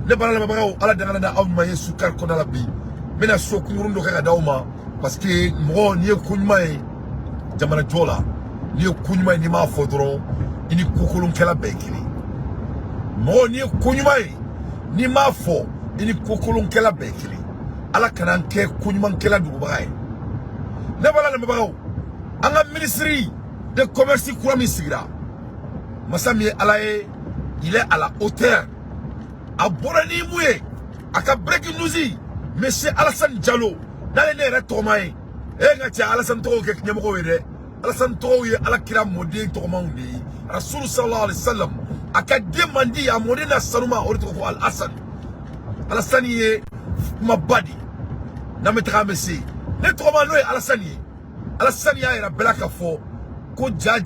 ne bala la bagaw ala dangana da aw maye sukar ko dala bi mena so kungurundo ka dawma parce que mo ni kunyma jamana jola ni kunyma ni ma fodro ini kukulun kala bekili mo ni kunyma ni ma fo ini kukulun kala bekili ala kanan ke kunyman kala du bagay ne bala la bagaw anga ministry de commerce kurami sigira masami alaye il est à la hauteur a borani mouye aka breaking news monsieur Alassane Diallo dans les retomaye e nga tia Alassane to ke nyamko wede Alassane to ye ala kira modi to mawndi rasul sallallahu alaihi wasallam aka demandi ya modina sanuma o to ko Alassane ye mabadi na metra messi ne to ma noy Alassane ya ira belaka fo ko ja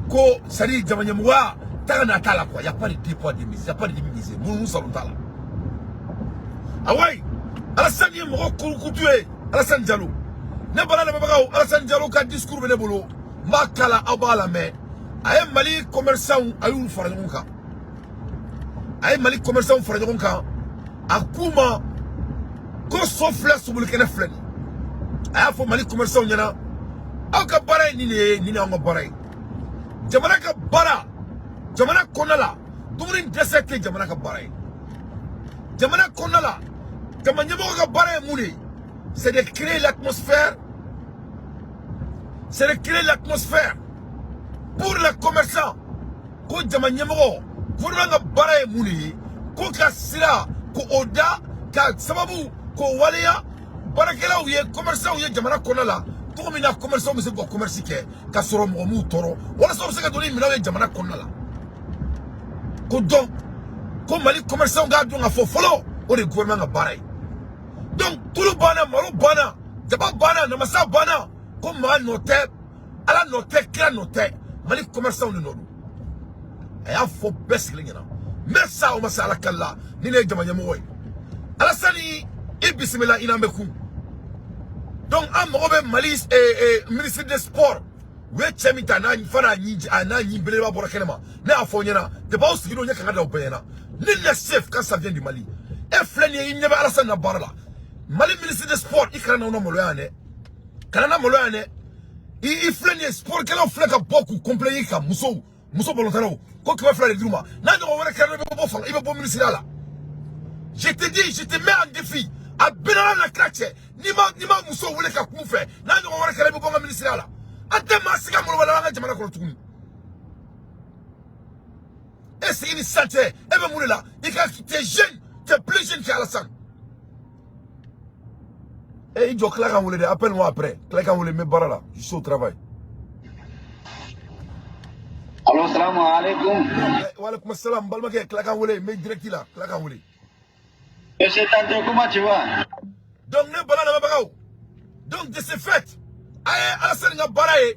ko sari jamanyamwa tana tala quoi, y a pas de dépôt de mise, y a pas de mise. Nous salons tala. Ah ouais, Alassane y mo ko tué, Alassane Diallo. Ne bala le bagaw, Alassane Diallo ka discours benebolo, makala abala me. Ay Mali commerçant ayul farajonka. Ay Mali commerçant farajonka. Akuma ko sofla subul keneflen. Ay fo Mali commerçant nyana. Aka baray ni na ngo baray. Jamana ka bara jamana konala dumuni desete jamana ka baray jamana konala jamana mo ka baray muni c'est de créer l'atmosphère pour les commerçants ko jamana mo pour nga baray muni ko ka sira ko oda ka sababu ko waliya barakela ou ye commerçant ou ye jamana konala to mina commerçant mo se ko commerce ke ka soro mo mu toro wala so se ka doni mina ye jamana konala ko donc ko Mali commerçant ga dunga fo folo o de gouvernement ga baray donc tout le bana maro bana jaba bana na masa bana ko ma noter ala noter kla noter Mali commerçant no nodu aya fo besle ngena messa o masala kala ni ne jamanya mo way Alassane e bismillah ina meku donc am robe Mali ministre des sports we chemita na fana nyiji ana nyimbele ba bora kenema na afonyena de ba osigino nya kanga da obeyena ni le chef quand ça vient du Mali e fleni e nyebe Alassane na barala Mali ministre des sports ikana na moloyane kana na moloyane i fleni sport kala fleka boku complet ka muso volontaro ko ke fleur de duma na ngo wona kana be bo fala ibe bo ministre ala je te dis je te mets en défi a benana na krache ni ma muso wole ka kufe na ngo wona kana be bo ministre ala ate masika mo wala nga jamana ko tukuni et c'est une santé et ben moula il ka t'es jeune t'es plus jeune qu'Alassane et il doit claquer moulé appelle-moi après claquer moulé me barala je suis au travail allo salam alaikum wa alaikum assalam balma ke claquer moulé me direct là claquer moulé et c'est tante comment tu vas donc ne balala bagaw donc de ce fait ay Alassane nga baraye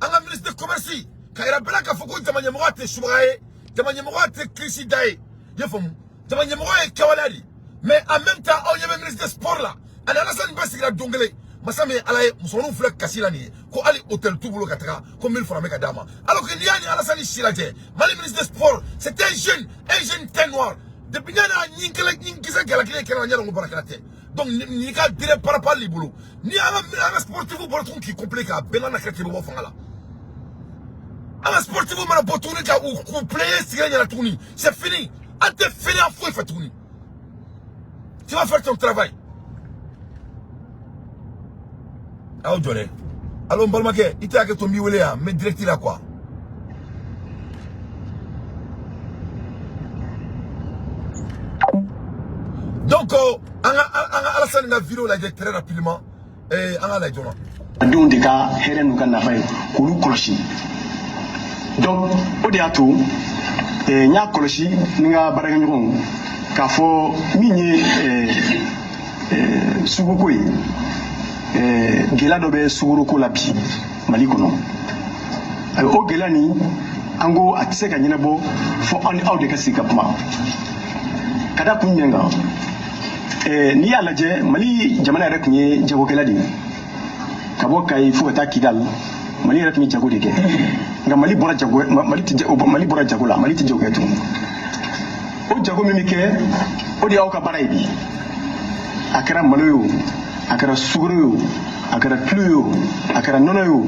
anga ministre de commerce kaira belaka foko jamanya mwate shubraye jamanya mwate krisi dai yefum jamanya mwate kawalali mais en même temps on yebe ministre de sport là ana Alassane basigira dongele masame alaye musonu flek kasila ni ko ali hôtel tubulo kataka ko 1000 francs meka dama alors que niani Alassane shiraje Mali ministre de sport c'était un jeune teint noir depuis nyana nyinkisa kala kala nyana ngo barakate donc ni ka dire par rapport libulu ni anga sportif pour ton qui complet ka benana kete bo fangala anga sportif mana botuni ka ou complet siganya la tourni c'est fini ante fini en fou fait tourni tu vas faire ton travail ah jolé alors balmake ita ke to mi wele ya mais direct là quoi donc Alassane na vidéo la très rapidement et anga la jona donc de ka here nu kan na fay ko lu koloshi donc o de atou nya koloshi ni nga baraga nyon ka fo minye suguko yi gela do be suguru ko labi Mali kono o gela ni ango atse ka nyina bo fo on out de ka sika puma kada kunyenga ni yalla je Mali jamana rek ni jago kala di kabo kay fu ta kidal Mali rek ni jago de ke nga Mali bora jago Mali ti jago la Mali ti jago etu o jago min kɛ o de y'aw ka baara ye bi a kɛra malo ye o a kɛra sugaro ye o a kɛra tulu ye o a kɛra nɔnɔ ye o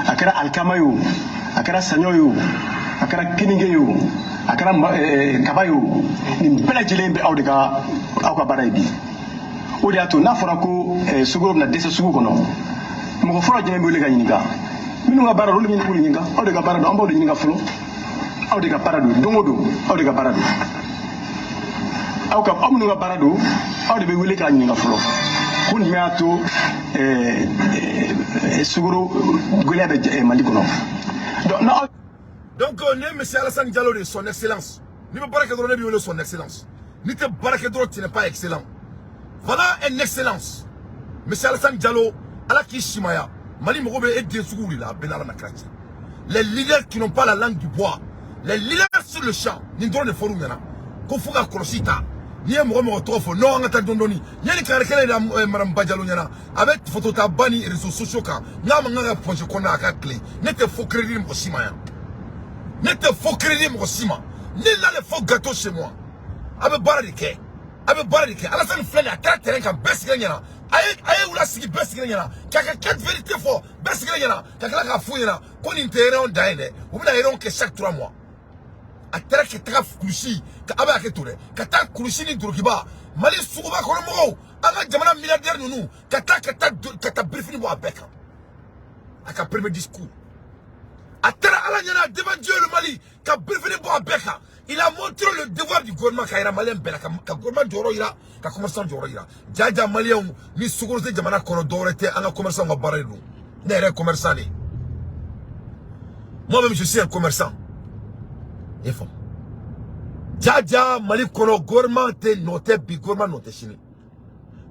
a kɛra alikama ye o a kɛra saɲɔ ye o a kɛra keninge ye o a kɛra kaba ye o nin bɛɛ lajɛlen bɛ aw ka baara ye bi o de y'a to n'a fɔra ko sugaro bɛna dɛsɛ sugu kɔnɔ mɔgɔ fɔlɔ jumɛn bɛ wele ka ɲininka minnu ka baara don olu bɛ ɲininka aw de ka baara don an b'aw de ɲininka fɔlɔ aw de ka baara don don o don aw de ka baara don aw minnu ka baara don aw de bɛ wele k'a ɲininka fɔlɔ ko nin y'a to sugaro gɛlɛya bɛ Mali kɔnɔ donc ne monsieur Alassane Diallo de son excellence ni bɛ baara kɛ dɔrɔn ne bɛ wele son excellence ni tɛ baara kɛ dɔrɔn tu n'es pas excellent voilà une excellence monsieur Alassane Diallo ala k'i simaya Mali mɔgɔ bɛ e den sugu de la a bɛɛ n'ala na kira cɛ les leaders qui n'ont pas la langue du bois les leaders sur le champ nin dɔrɔn de fɔr'u ɲɛna ko fo ka kɔlɔsi ta n'i ye mɔgɔ tɔgɔ fɔ non an ka taa dɔɔni yanni kare kɛlɛ da madame Badialo ɲɛna a bɛ photo ta ba ni réseaux sociaux kan n'a ma kan ka pɔnse kɔnɔ a ka tile ne tɛ faux crédit mɔgɔ si ma yan ne tɛ faux crédit mɔgɔ si ma ne n'ale faux gâteau chez moi a bɛ baara de kɛ Alassane filɛ nin a kɛra terrain kan bɛɛ sigilen ɲɛna a ye wula sigi bɛɛ sigilen ɲɛna k'a ka 4 vérités fɔ bɛɛ sigilen ɲɛna ka tila k'a f'u ɲɛna ko nin tɛ réunion dan ye dɛ u bɛna réunion kɛ chaque 3 mois a taara ka taga kulusi ka a bɛ hakɛ to dɛ ka taa kulusi ni dorokiba Mali suguba kɔnɔ mɔgɔw an ka jamana milliardaire ninnu ka taa briefing bɔ a bɛɛ kan a ka premier discours a taara ala ɲɛna devant Dieu le Mali ka briefing bɔ a bɛɛ kan il a montré le devoir du gouvernement ka yira malien bɛɛ la ka gouvernement jɔyɔrɔ yira ka commerçant jɔyɔrɔ yira jaja malien ni sugaro tɛ jamana kɔnɔ dɔwɛrɛ tɛ an ka commerçant ka baara de don ne yɛrɛ commerçant de moi-même je suis un commerçant et fond jaja Mali kɔnɔ gouvernement tɛ nɔtɛ bi gouvernement nɔtɛ sini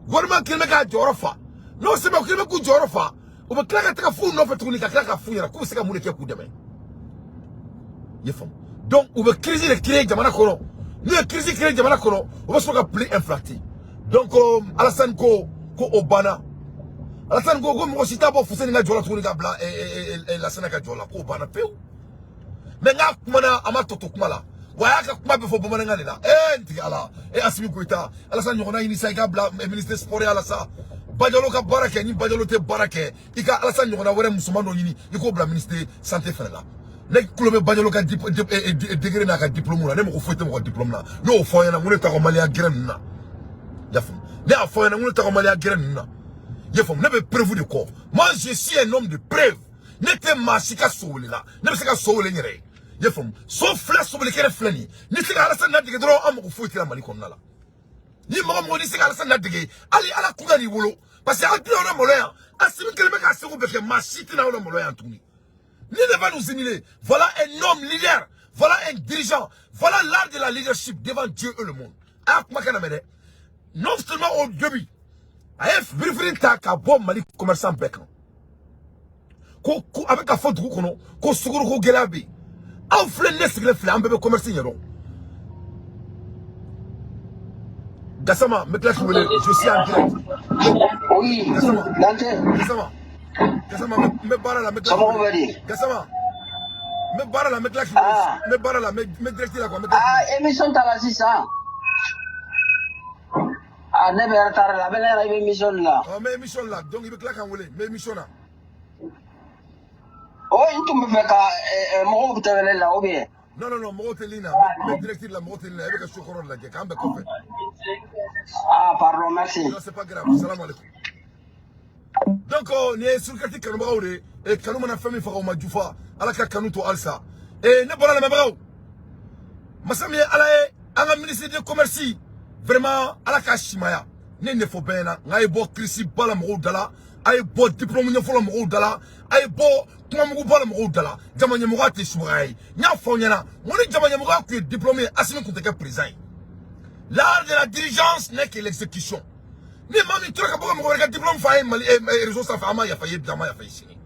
gouvernement kelen bɛ ka jɔyɔrɔ fa n'o sɛbɛn o kelen bɛ k'u jɔyɔrɔ fa o bɛ tila ka taga f'u nɔfɛ tuguni ka tila ka f'u ɲɛna k'u bɛ se ka mun de kɛ k'u dɛmɛ i ye faamu donc u bɛ crise de créer jamana kɔnɔ n'u ye crise créer jamana kɔnɔ u bɛ sɔrɔ ka plus inflacté donc Alassane ko o banna Alassane ko mɔgɔ si t'a bɔ Fuseni ka jɔ la tuguni ka bila Lassana ka jɔ la k'o banna pewu mais n'a kumana a ma tɔtɔ kuma la wa a y'a ka kuma bɛɛ fɔ bamanankan de la n tigi ala Assimi Goïta Alassane ɲɔgɔnna ɲini sa i ka bila ministre sport ya la sa Badialo ka baara kɛ ni Badialo tɛ baara kɛ i ka Alassane ɲɔgɔnna wɛrɛ musoman dɔ ɲini i k'o bila ministre santé fɛnɛ la ne kulo bɛ Badialo ka degré n'a ka diplôme la ne mɔgɔ foyi tɛ mɔgɔ diplôme na n'o fɔ ɲɛna ko ne t'a ka Maliya gɛrɛ ninnu na i y'a faamu ne y'a fɔ ɲɛna ko ne t'a ka Maliya gɛrɛ ninnu na i y'a faamu ne bɛ preuve de kɔ moi je suis un homme de preuve ne tɛ maa si ka so wele la ne bɛ se ka so wele n yɛrɛ ye i y'a faamu so filɛ sobilikɛnɛ filɛ nin ye ni se ka Alassane ladege dɔrɔn an mɔgɔ foyi tɛ Mali kɔnɔna la ni mɔgɔ ni se ka Alassane ladege hali ala kun ka n'i wolo parce que an tɛ aw la malo yan Assimi kelen bɛ k'a seko bɛɛ kɛ maa si tɛ aw la malo yan tuguni ni ne va nous humilier voilà un homme leader voilà un dirigeant voilà l'art de la leadership devant Dieu et le monde a kuma kana mɛ dɛ non seulement au début a ye briefing ta ka bɔ Mali commerçant bɛɛ kan ko a bɛ ka fɔ dugu kɔnɔ ko sugaro ko gɛlɛya bɛ yen aw filɛ ne sigilen filɛ an bɛɛ bɛ commerce ɲɛdɔn Gassama me tila k'i wele je suis en direct Oui, Gassama me baara la me tila k'i wele Gassama me baara la me tila k'i wele me baara la me direct la quoi me émission ta la sisan ne bɛ retard la bɛ ne yɛrɛ i bɛ émission la me émission la donc i bɛ tila k'an wele me émission na n tun bɛ fɛ ka mɔgɔw tɛ wele la ou bien non mɔgɔw tɛ ligne na me direct la mɔgɔw tɛ ligne na i bɛ ka so kɔrɔ lajɛ k'an bɛɛ kɔfɛ pardon merci non c'est pas grave salam alaikum donc ni ye surkati kanubagaw de kanu mana fɛn min faga o ma jufa ala ka kanu to halisa ne bɔra lamɛnbagaw masa min ye ala ye an ka ministre de commerce vraiment ala ka simaya ne ne fɔ bɛɛ ɲɛna nka a ye bɔ kirisi ba la mɔgɔw da la a ye bɔ diplôme ɲɛfɔlɔ mɔgɔw da la a ye bɔ kumamugu ba la mɔgɔw da la jama ɲɛmɔgɔya tɛ sumaya ye n y'a fɔ aw ɲɛna n ko ni jama ɲɛmɔgɔya tun ye diplôme ye Assimi tun tɛ kɛ président ye l'art de la diligence n'est que l'exécution ni maa min tora ka bɔ ka mɔgɔ wɛrɛ ka diplôme fa ye Mali réseau sanfɛ an ma yafa ye bi an ma yafa ye sini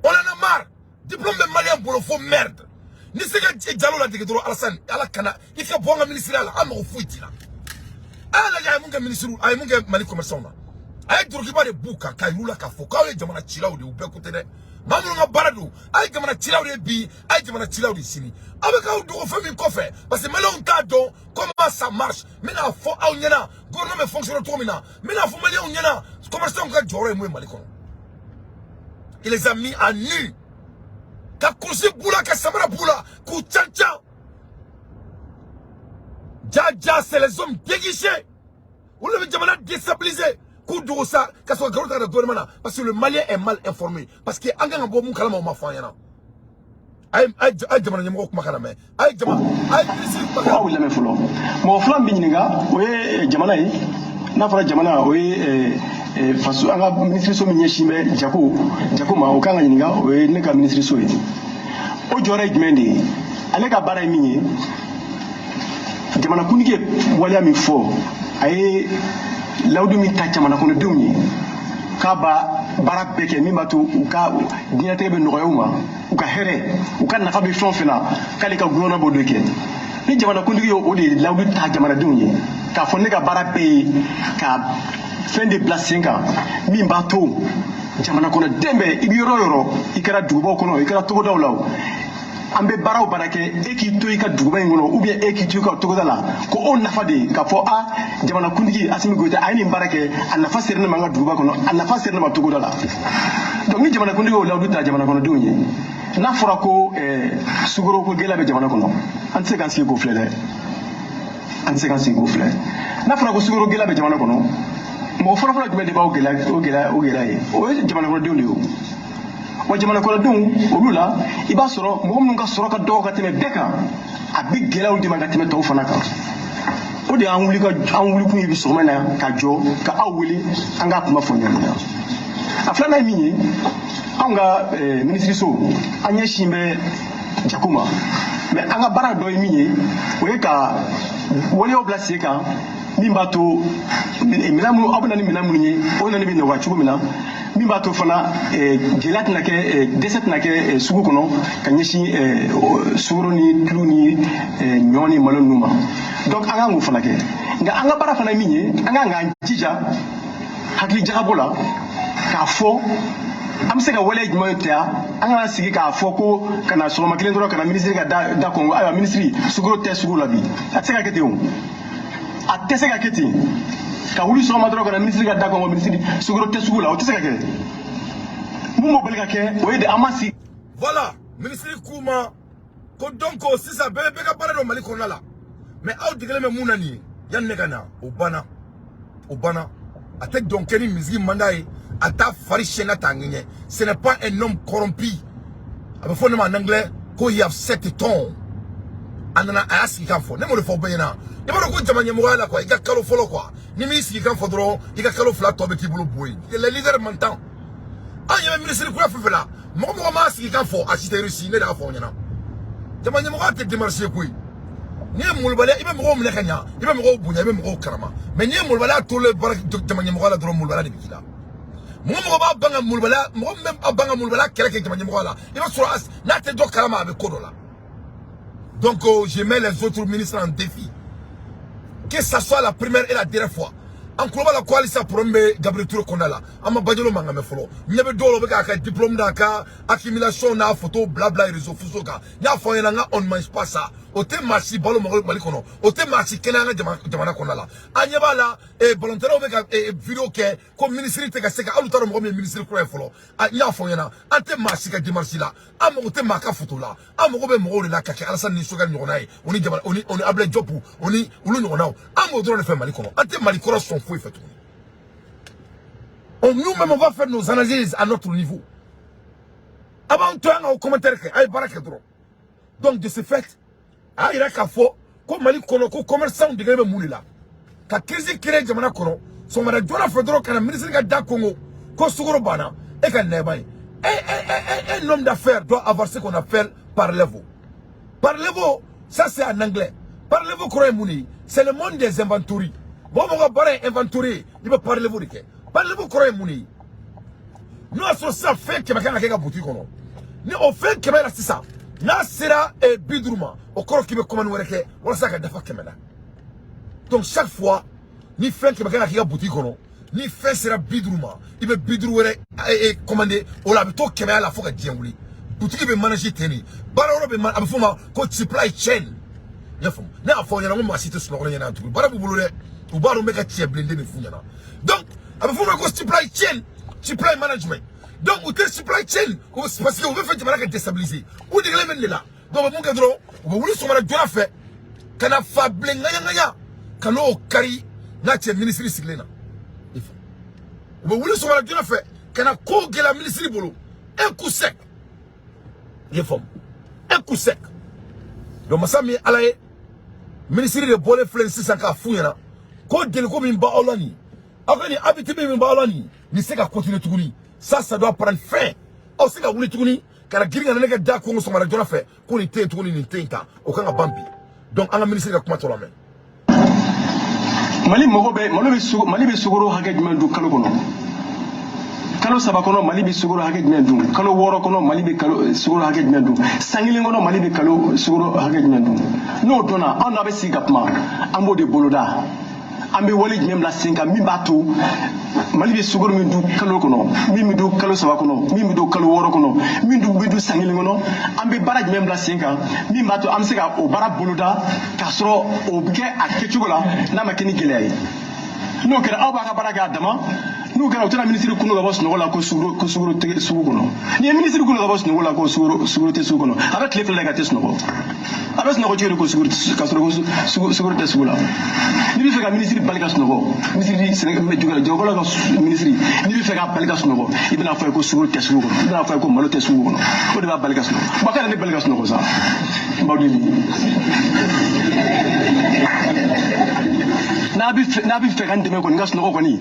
on en a marre diplôme bɛ maliyɛn bolo fo merde ni se ka Diallo ladege dɔrɔn Alassane ala kana i ka bɔ an ka ministère la an mago foyi t'i la a y'a lajɛ a ye mun kɛ ministre a ye mun kɛ Mali commerçant na a ye dorokiba de b'u kan k'a yir'u la k'a fɔ k'aw ye jamana cilaw de ye u bɛɛ ko tɛ dɛ Mamunga Baradou, aïe Jamana Chilaou de Bi, aïe Jamana Chilaou de Sini. Avec un doux famille coffre, parce que maintenant on comment ça marche. Maintenant, faut à Unyana, gouvernement fonctionne trop maintenant. Maintenant, faut mêler Unyana, comment ça on va jouer moi Malikon. Il les a mis à nu. Ka kursi boula, ka samara boula, kou tchan. Dja, c'est les hommes déguisés. Vous le Jamana déstabilisé. Kou dousa, ka soit garota de gouvernement. Parce que le Malien est mal informé. Parce que Anga Ngabo Moukalama ma fanyana. Aïe Jamana Nyamoko Makalame. Aïe Jamana. Aïe Jamana. Ah oui, la même fois. Mon flamme Bininga, oui, Jamana, n'a pas Jamana, oui, façon, Anga ministre Somigne Chime, Jakoma, Okanga Yininga, oui, Neka ministre Soy. O Joraj Mende, Alega Bara Mini, Jamana Kunige, Waliami Fo, Aïe, Laudumi Tachamana Kondouni, Kaba, Barak Beke, Mimatu, Uka, Diatebe Noreuma, Uka Here, Uka Nakabe Fonfena, Kalika Glona Bodeke. Ni Jamana Kundige, Odi, Laudu Tachamana Duni, Kafonega Barak Pay, Ka, Fendi Blasinka, Mimbato, Jamana Kona Dembe, Ibiro, Ikara Dubo Kono, Ikara Togo Lao. Ambe barao barake eki to ika duba ngono ou bien eki to ka to dala ko on nafa de ka fo a jamana kundigi asimi goita ayni barake an nafa serna manga duba kono an nafa serna ma to dala donc ni jamana kundigi o lawdu ta jamana kono donye na fora ko sugoro ko gela be jamana kono an se kan si go flele an se kan si go flele na fora ko sugoro gela be jamana kono mo fora fora be de ba o gela e o jamana kono donye o jamana kono dun olula iba soro mo mun ka soro ka do ka teme beka abi gela ulti ma ka teme to fana ka o de an wuli kun yi so mana ka jo ka awuli an ga kuma fonya na afla na minyi an ga ministry so anya shimbe jakuma mais an ga bara do minyi o ka wole o place ka mimbato minamu abuna ni minamu ni o na ni bi no wa chugo mina Mimbato fana gelat na ke deset na ke sugu kono kanyeshi suro ni tlu ni nyoni malon numa donc anga ngu fana ke nga anga bara fana minye anga jija hakli jahabola ka fo am se ka wala jmoyta anga sigi ka fo ko kana solo makile ndoro kana ministre ka da Congo aya ministre suguro te sugu labi atseka kete on ateseka kete ka wuli so ma droga na ministre ga da ko ministre suguro te sugula o tseka ke mu mo belga ke o yede amasi voilà ministre Kouma ko donc si ça bébé ka parler do Mali ko nala mais aw digale me munani yan ne kana obana atek donc keni mizgi mandai ata fari chena tanginye ce n'est pas un homme corrompu avec fond en anglais ko he have set a tone anana aski kan fo ne mo le fo bayina e ba ko jamanya mo wala ko ika kalo folo ko ni mi si kan fo dro ika kalo fla to be ti bulu boy le leader mantan an yeme ministre ko fa fela mo ma si kan fo asiteri si ne da fo nyana jamanya mo ate demarcher ko ni mulbala ibe mo mo lekanya ibe mo bunya ibe mo karama mais ni mulbala to le barak jamanya mo wala dro mulbala de bikila mo ba banga mulbala mo même abanga mulbala kele ke jamanya mo wala ibe so as na te do karama be kodola. Donc je mets les autres ministres en défi. Que ça soit la première et la dernière fois. En global la coalition prombe Gabriel Touré Kondala. Ama badjolo manga me folo. Nyebe dolo beka ka diplôme d'aka, accumulation na photo blabla réseaux sociaux ka. Nya foyena nga on mange pas ça. Ote marchi balo mo Mali kono. Ote marchi kenanga jamana Kondala. Anyeba la volontaire beka vidéo ke comme ministre te ka seka alutaro mo ministre ko folo. Nya foyena ante marchi ka dimarchi la. Amo ote maka photo la. Amo be mo le la ka Alassane ni soga nyonai. Oni jamana oni able jopu. Oni ulu nyonao. Amo drone fait Mali kono. Ante Mali kono son fait tourner. Nous-mêmes, on va faire nos analyses à notre niveau. Avant tout, on a commentaire que aïe baraka dro. Donc de ce fait, aïe rakafo, comme Mali kono, comme commerçant de grève moulila. Ka crise créée jamana kono, son mara jona fedro kana ministre ga Congo, ko sugoro bana et ka nebay. Un homme d'affaires doit avoir ce qu'on appelle par level. Par level, ça c'est en anglais. Par level croyez mouni, c'est le monde des inventories. Bon, on va parler inventory, il va parler vous de quoi? Parlez-vous croyez mouni. Nous avons ça fait que ma canne boutique non. Nous on fait que ma c'est ça. Na sera et bidrouma. Au corps qui me commande oueke, on ça que dafa kemela. Donc chaque fois, ni fait que ma canne boutique non. ni fɛn sera biduru ma i bɛ biduru wɛrɛ commandé o la a bɛ to kɛmɛya la fo ka diɲɛ wuli butigi bɛ manage ten de baara yɔrɔ bɛ a bɛ f'o ma ko supply chain i y'a faamu ne y'a fɔ aw ɲɛna ko maa si tɛ sunɔgɔ ɲɛna tugun baara b'u bolo dɛ u b'a dɔn n bɛ ka tiɲɛ bilen de f'u ɲɛna donc a bɛ f'o ma ko supply chain supply management donc u tɛ supply chain parce que u bɛ fɛ jamana ka déstabiliser u degelen bɛ nin de la donc u bɛ mun kɛ dɔrɔn u bɛ wuli sɔgɔmada joona fɛ ka na fa bilen ŋaɲaŋaɲa ka n'o kari n'a cɛ minisiri sigilen na u bɛ wuli sɔgɔmada joona fɛ ka na ko gɛlɛya minisiri bolo un coup sec i ye faamu un coup sec donc masa min ye ala ye minisiri de bɔlen filɛ nin sisan k'a f'u ɲɛna ko deliko min b'aw la nin aw ka nin habitude min b'aw la nin nin se ka continuer tuguni ça doit prendre fin aw se ka wuli tuguni ka na girin ka na ne kɛ da kongo sɔgɔmada joona fɛ ko nin tɛ yen tuguni nin tɛ yen tan o kan ka ban bi donc an ka minisiri ka kuma tɔ lamɛn. Mali bɛ sukaro hakɛ jumɛn dun kalo kɔnɔ kalo 3 kɔnɔ Mali bɛ sukaro hakɛ jumɛn dun kalo 6 kɔnɔ Mali bɛ sukaro hakɛ jumɛn dun san kelen kɔnɔ Mali bɛ sukaro hakɛ jumɛn dun n'o dɔnna anw n'a bɛ sigi ka kuma an b'o de boloda an bɛ wale jumɛn bila sen kan min b'a to Mali bɛ sukaro min dun kalo kɔnɔ min bɛ dun kalo 3 kɔnɔ min bɛ dun kalo 6 kɔnɔ min bɛ dun san kelen kɔnɔ an bɛ baara jumɛn bila sen kan min b'a to an bɛ se ka o baara boloda k'a sɔrɔ o bɛ kɛ a kɛcogo la n'a ma kɛ ni gɛlɛya ye n'o kɛra aw b'a ka baara kɛ a dama n'o kɛra u tɛna minisiri kunun ka bɔ sunɔgɔ la ko sukaro tɛ sugu kɔnɔ ni ye minisiri kunun ka bɔ sunɔgɔ la ko sukaro tɛ sugu kɔnɔ a bɛ tile fila ka tɛ sunɔgɔ a bɛ sunɔgɔ cogo di ko ka sɔrɔ ko sukaro tɛ sugu la n'i bɛ fɛ ka minisiri bali ka sunɔgɔ minisiri jagokɛlaw ka minisiri n'i bɛ fɛ ka bali ka sunɔgɔ i bɛna fɔ a ye ko sukaro tɛ sugu kɔnɔ i bɛna fɔ a ye ko malo tɛ sugu kɔnɔ o de b'a bali ka sunɔgɔ ba kana ne bali ka sunɔgɔ sa n b'aw deli n'a bɛ fɛ ka n dɛmɛ kɔni n ka sunɔgɔ kɔni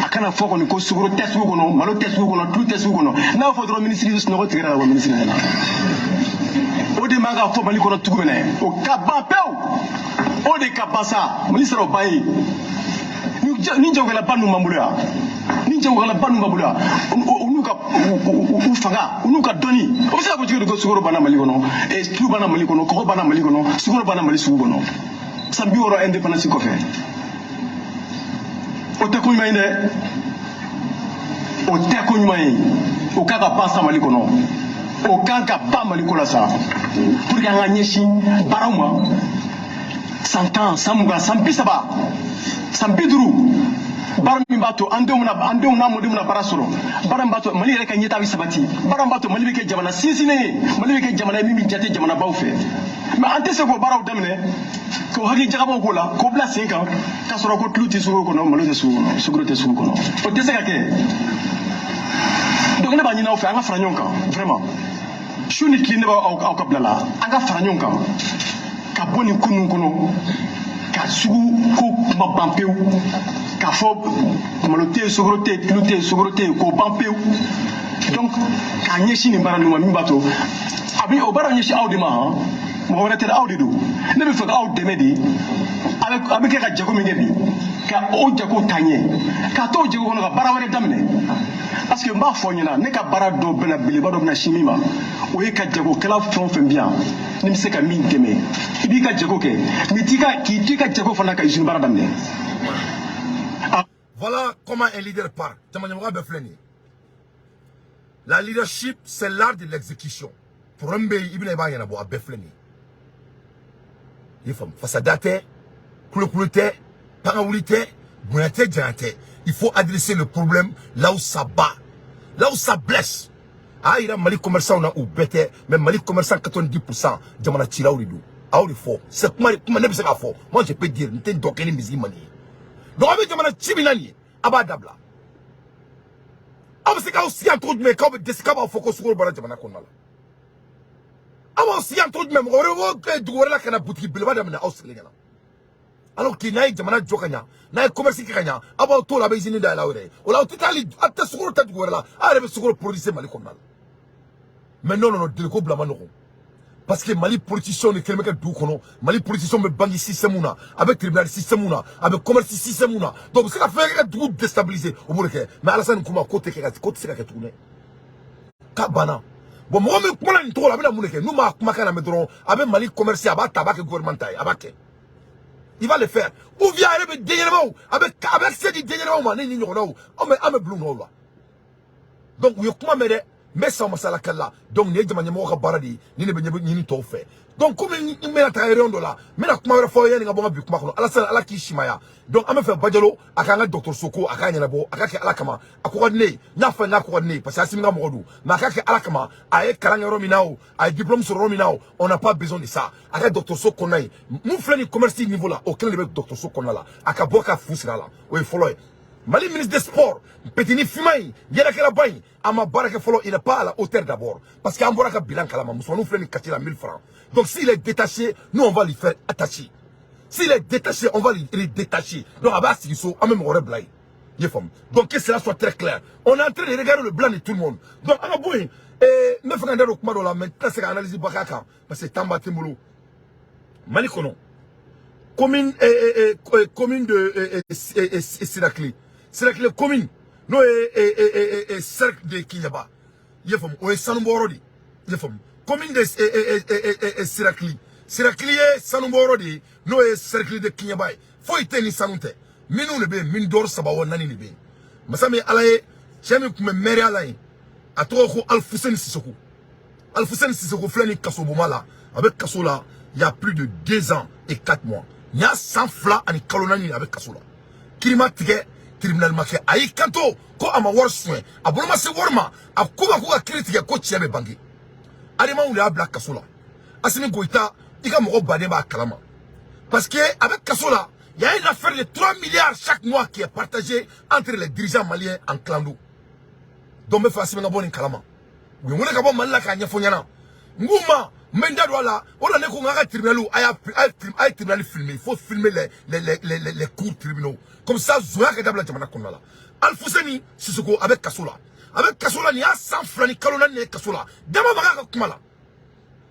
a kana fɔ kɔni ko sukaro tɛ sugu kɔnɔ malo tɛ sugu kɔnɔ tulu tɛ sugu kɔnɔ n'a fɔ dɔrɔn minisiri sunɔgɔ tigɛra ka bɔ minisiri ɲɛna o de man ka fɔ Mali kɔnɔ tugu minɛ o ka ban pewu o de ka ban sa Mali sera o ban ye ni jagokɛlaba ninnu b'an bolo yan ni jagokɛlaba ninnu b'an bolo yan u n'u ka u fanga u n'u ka dɔnni o bɛ se ka fɔ cogo di ko sukaro banna Mali kɔnɔ tulu banna Mali kɔnɔ kɔgɔ banna Mali kɔnɔ sukaro banna Mali sugu kɔnɔ san 60 indépendance kɔfɛ o tɛ ko ɲuman ye dɛ o tɛ ko ɲuman ye o kan ka ban sa Mali kɔnɔ o kan ka ban Mali ko la sa pour que an ka ɲɛsin baaraw ma san 10 san 20 san 30 san 50 baara min b'a to an denw n'a mɔdenw na baara sɔrɔ baara min b'a to Mali yɛrɛ ka ɲɛtaga bɛ sabati baara min b'a to Mali bɛ kɛ jamana sinsinnen ye Mali bɛ kɛ jamana ye min bɛ jate jamanabaw fɛ mais an tɛ se k'o baaraw daminɛ k'o hakili jagabaw k'o la k'o bila sen kan k'a sɔrɔ ko tulu tɛ sugu kɔnɔ malo tɛ sugu kɔnɔ sukaro tɛ sugu kɔnɔ o tɛ se ka kɛ donc ne b'a ɲini aw fɛ an ka fara ɲɔgɔn kan vraiment su ni tile ne b'aw ka bila la an ka fara ɲɔgɔn kan ka bɔ nin ko ninnu kɔnɔ ka sugu ko kuma ban pewu k'a fɔ malo tɛ yen sukaro tɛ yen tulu tɛ yen sukaro tɛ yen k'o ban pewu donc k'a ɲɛsin nin baara ninnu ma min b'a to a bɛ o baara ɲɛsin aw de ma han mɔgɔ wɛrɛ tɛ aw de don ne bɛ fɛ k'aw dɛmɛ de a bɛ kɛ ka jago min kɛ bi ka o jago taa ɲɛ k'a to o jago kɔnɔ ka baara wɛrɛ daminɛ parce que n b'a fɔ ɲɛna ne ka baara dɔ bɛna belebeleba dɔ bɛna sin min ma o ye ka jagokɛla fɛn o fɛn bi yan ni bɛ se ka min dɛmɛ i b'i ka jago kɛ mais k'i to i ka jago fana ka usine baara daminɛ. Voilà comment un leader parle. La leadership, c'est l'art de l'exécution. Pour un pays, il y a un peu fasadate, couloute, paraoulite, bounate, diante. Il faut adresser le problème là où ça bat, là où ça blesse. Ah, il y a Mali commerçant ou bête, même Mali commerçant 90%, Jamana Tira ou Lido. Ah, il faut. C'est comment ne pas faire. Moi, je peux dire, n'était donc une musique manie. Donc, avec Jamana Chiminani, Abadabla. Ah, c'est quand aussi un truc, mais quand on décide qu'on faut qu'on se voit Jamana Konala. Ah, aussi un truc, même, on va que du Gorilla qui a boutique, Bilba d'Amina, Australia. Alors qu'il n'y a Jamana Jokanya, n'a pas commerce qui gagne, avant tout la baisine de la Laure. On l'a tout à l'heure, à ta seconde tête de Gorilla, à la seconde produisée Malikonal. Mais non, non, délico blamano. Parce que Mali politicien ne quelqu'un d'où qu'on Mali politicien me bangi système avec tribunal système avec commerce système donc c'est la faire tout déstabiliser au bout de mais Alassane Kouma côté c'est la tourner kabana bon moi me comment une trop la bena mouleke nous ma kana me dron avec Mali commerce aba tabac gouvernemental abake Il va le faire. Ou bien avec dernièrement, avec ces dernièrement, on me blue no là. Donc, oui, comment m'aider? Mais ça, masala kala. Donc, n'y a pas de manière baradi, ni ne t'en fait. Donc, comme il met la taille de là, mais la comment faire, il y a un bon but, ala ki shimaya. Donc, on me fait badjalo, à quand docteur Soko, à quand yabo, à quand alakama, à quoi né, n'a fait n'a quoi né, parce que c'est un modou. Mais à quand alakama, à karanga rominao, à diplôme sur rominao, on n'a pas besoin de ça. À quand docteur Soko naï, nous faisons le commerce niveau là, aucun niveau docteur Soko là, à quand boka foussera là, oui, follow. Mali ministre des Sports, Petini Fimay, Yelakela Bay, Ama Baraka Follow, il n'est pas à la hauteur d'abord. Parce qu'un Boraka bilan Kalama, nous sommes fait 1000 francs. Donc s'il est détaché, nous on va lui faire attacher. S'il est détaché, on va lui détacher. Donc à base, il faut même blague. Donc que cela soit très clair. On est en train de regarder le blanc de tout le monde. Donc à la boue, me fait un document là, maintenant c'est analyse Bakaka, parce que c'est Tamba Timboulou. Mali Kono. Commune de Sirakli. C'est la commune. Nous et cercle de Kinyaba. Yefom. Ou Sanumborodi. Yefom. Commune de Sirakli. Sirakli est Sanumborodi. Nous et cercle de Kinyaba. Faut y tenir Sanunte. Minou nebe, Mindor Sabawa Nani nebe. Masame alaye, Chami kume mere alaye. Atoko Alfoussen Sissoko. Alfoussen Sissoko flani Kasobomala. Avec Kasola, il y a plus de 2 ans et 4 mois. Il y a 100 fla ani kalonani avec Kasola. Kirima tige tribunal make ayi kanto ko ama war soin abonoma se worma akuba ko critique ko tiabe bangi adema wuli abla Kasola asimi goita ika moko bade ba kalama parce que avec Kasola il y a une affaire de 3 milliards chaque mois qui est partagée entre les dirigeants maliens en clando donc me fasimi ngaboni kalama we wona ka bo malla ka nyafonyana nguma Menda voilà, on a un tribunal où il tribunal filmé. Il faut filmer les cours tribunaux. Comme ça, Zoya Kedabla Jamana Konala. Alfousseni, Sissoko, avec Kasola. Avec Kasola, il y a 100 francs, Kalona, ni Kasola. Dama Mara Kumala.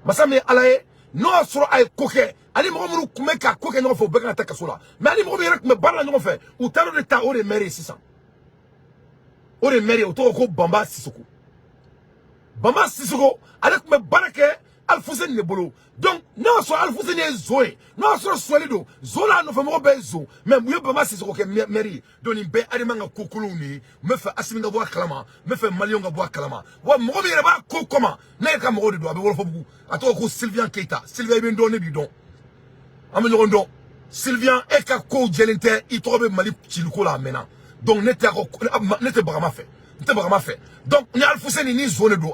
Masame Alaye, non, sur Aïe Koke. Ali Mourou Kumeka, Koke, non, faut Bekana Kasola. Mais Ali Mourou me barra, non, fait. Ou Taro de Ta, Ore Meri, 600. Ore Meri, Otoko, Bamba, Sissoko. Bamba, Sissoko, avec me barake. Alfoussen ne bolo. Donc, non, soit Alfoussen est zoé. Non, soit solido. Zola no fait mon bezo. Même, mieux pas c'est ce que mairie. Donc, il be alimanga kokuluni. Me fait asiminga bois kalama. Me fait malionga bois kalama. Wa mo bi reba ko comment. Na ka mo de do. Abe wolo fobu. Ato ko Sylvian Keita. Sylvain ben donné du don. Amen rondo. Sylvian e ka ko jelente. Il trouve mali chiluko la maintenant. Donc, n'était vraiment fait. Donc, il y a Alfoussen ni zone d'eau,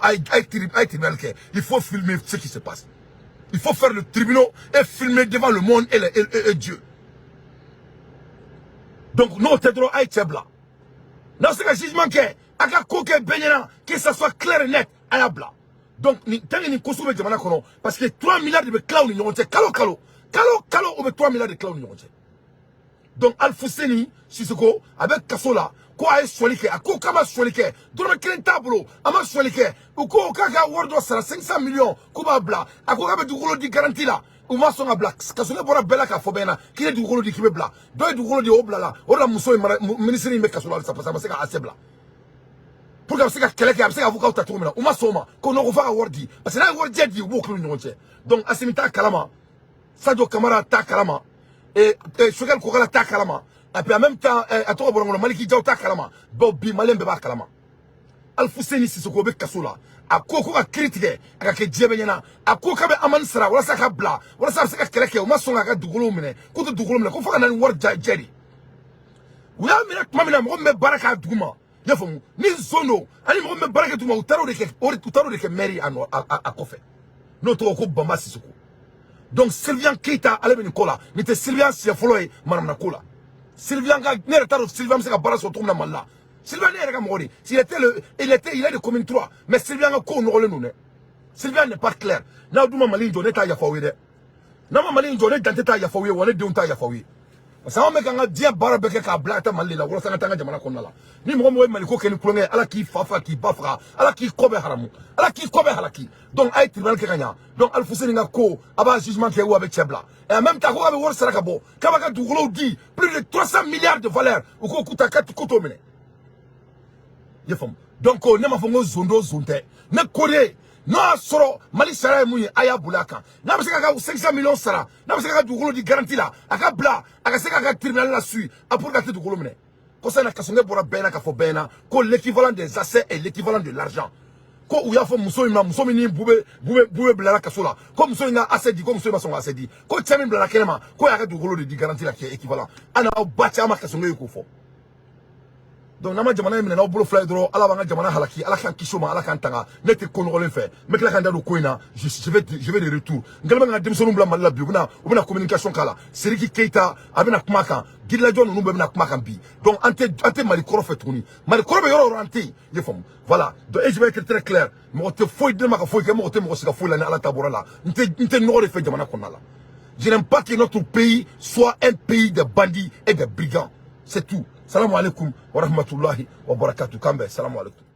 il faut filmer ce qui se passe. Il faut faire le tribunal et filmer devant le monde et Dieu. Donc, nous, t'es à Tchebla. Dans ce jugement, que ça soit clair et net, à Yabla. Donc, tant que nous consommons des manakono, parce que 3 milliards de clowns, nous avons kalo, ou 3 milliards de clowns, nous avons. Donc, Alfousseni, Sissoko, avec Kasola, quoi est solike, à quoi kama solike, dans le clé tableau, à ma solike, ou quoi kaka wardo sera 500 millions, kuba bla, à quoi kama du rouleau de garantie là, ou ma son à black, Kasola bora bella ka fobena, qui est du rouleau de kibebla, doit du rouleau de obla là, ou la mousseau ministre de Kasola, ça passe à Asebla. Pour que ça quelqu'un qui a fait avocat à tout le monde, ou ma soma, qu'on aura fait à wardi, parce que là, wardi a dit, ou beaucoup de donc, Asimita Kalama, Sadio Kamara ta Kalama, et Chogal Koukala ta Kalama. Et puis en même temps, à toi, le Maliki Djao ta Kalama. Bobi Malem Beba Kalama. Alfousseni Sissoko be Kasola. A Koko a critiqué, a que Djebena, a Koka be Amansara, ou la Sakabla, ou la Saka Keleke, ou Masonga Dugulumene, Koto Dugulumene, Kofa and Word Jerry. We are Mamma Mome Baraka Duma. Yafum, ni Zono, and Mome Baraka Duma, Utaro de Mary à Kofe. Notre Oko Bamba Sissoko. Donc Sylvian Keita allait Nicola, n'était Sylvian Siafoloy, Madame Nakola. Sylvian Nertaro, Sylvian Sega Barra sur ton Namala. Sylvian n'est mori. Il est de commune 3. Mais Sylvian a co nous le Sylvian n'est pas clair. Now do Malin Joneta Yafawe. Nama Malin Joneta Yafawe, on est d'un Yafawe. Ça va mettre un dia Barabeke à Blata Malina, ou Sanatanga Jamana Konala. Ni Momo Maliko Ken Kone, ala qui Fafa qui Bafra, ala qui Kobe Haramu, ala qui Kobe Halaki. Donc Aïe Tribunal Kenya. Donc Alfousseni Ko, Aba jugement qui est où avec Chebla. Et en même temps, avec Wor Sarakabo, Kabaka Dougolo dit plus de 300 milliards de valeur, ou Kokuta Kotomene. Donc, on n'a pas fait zondo zonte. Ne Corée, non soro Mali sara muye aya bulaka na be se ka 500 millions sara na be se ka dugolo di garantie la aka bla aka se ka tribunal la suit a pour ka te dugolo mine ko ça na kasonge bora bena ka fo bena ko l'équivalent des assets et l'équivalent de l'argent ko uya fo muso mini bube bla ka sola ko muso ina asset di ko muso ma son asset di ko tsamin bla kenema ko ya ka dugolo di garantie la qui est équivalent ana o bacha ma kasonge ko fo. Donc, nama jamana yemina na bolo fly dro ala banga jamana halaki ala kan kishoma ala kan tanga nete konogolen fe me kila kan da do koina je vais de retour ngalma nga demsonu bla malla bi ubina communication kala Seriki Keita abina kuma kan gidla jon nu be na kuma kan bi donc ante mali koro fe tuni mali koro be yoro ante ye fom voilà donc je vais être très clair mo te foi de ma ka foi ke mo te mo sika foi la na ala tabora la nte no de fe jamana konala. Je n'aime pas que notre pays soit un pays de bandits et de brigands, c'est tout. Salam alaikum wa rahmatullahi wa barakatuh. Kambe, salam alaikum.